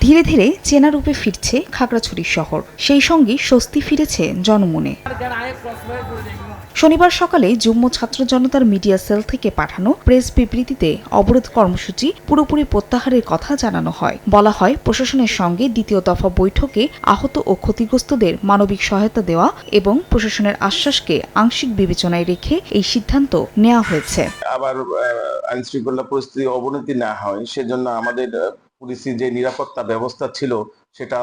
ধীরে ধীরে চেনা রূপে ফিরছে খাগড়াছড়ি শহর, সেই সঙ্গে স্বস্তি ফিরেছে জনমনে। শনিবার সকালে যুগ্ম ছাত্র জনতার মিডিয়া সেল থেকে পাঠানো প্রেস বিবৃতিতে অবরোধ কর্মসূচি পুরোপুরি প্রত্যাহারের কথা জানানো হয়। বলা হয়, প্রশাসনের সঙ্গে দ্বিতীয় দফা বৈঠকে আহত ও ক্ষতিগ্রস্তদের মানবিক সহায়তা দেওয়া এবং প্রশাসনের আশ্বাসকে আংশিক বিবেচনায় রেখে এই সিদ্ধান্ত নেওয়া হয়েছে। আবার আইন শৃঙ্খলা পরিস্থিতি অবনতি না হয় সেজন্য আমাদের পুলিশি যে নিরাপত্তা ব্যবস্থা ছিল সেটা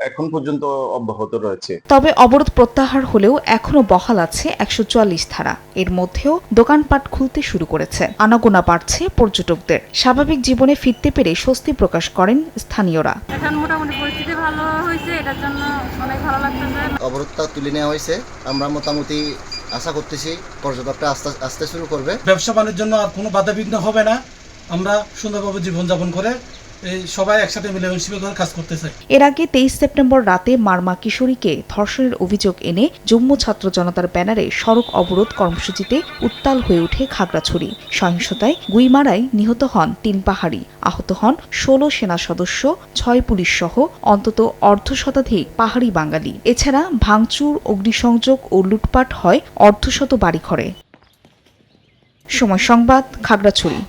এখন পর্যন্ত অব্যাহত রয়েছে। তবে অবরোধ প্রত্যাহার হলেও এখনো বহাল আছে ১৪৪ ধারা। এর মধ্যেও দোকানপাট খুলতে শুরু করেছে, আনাগোনা বাড়ছে পর্যটকদের। স্বাভাবিক জীবনে ফিরতে পেরে স্বস্তি প্রকাশ করেন স্থানীয়রা। এখন মোটামুটি পরিস্থিতি ভালো হয়েছে, এটার জন্য অনেক ভালো লাগতেছে। অবরোধটা তুলে নেওয়া হয়েছে, আমরা মোটামুটি আশা করতেছি পর্যটকরা আসতে শুরু করবে। ব্যবসা বাণিজ্যের জন্য আর কোনো বাধাবিঘ্ন হবে না। আমরা সুন্দরভাবে জীবনযাপন করে এই সবাই একসাথে মিলেমিশে করে কাজ করতে চাই। এর আগে ২৩ সেপ্টেম্বর রাতে মারমা কিশোরীকে ধর্ষণের অভিযোগ এনে যুগ্ম ছাত্র জনতার ব্যানারে সড়ক অবরোধ কর্মসূচিতে উত্তাল হয়ে ওঠে খাগড়াছড়ি। সহিংসতায় গুইমারায় নিহত হন ৩ পাহাড়ি, আহত হন ১৬ সেনা সদস্য, ৬ পুলিশ সহ অন্তত অর্ধশতাধিক পাহাড়ি বাঙালি। এছাড়া ভাঙচুর, অগ্নিসংযোগ ও লুটপাট হয় অর্ধশত বাড়িঘরে। সময় সংবাদ, খাগড়াছড়ি।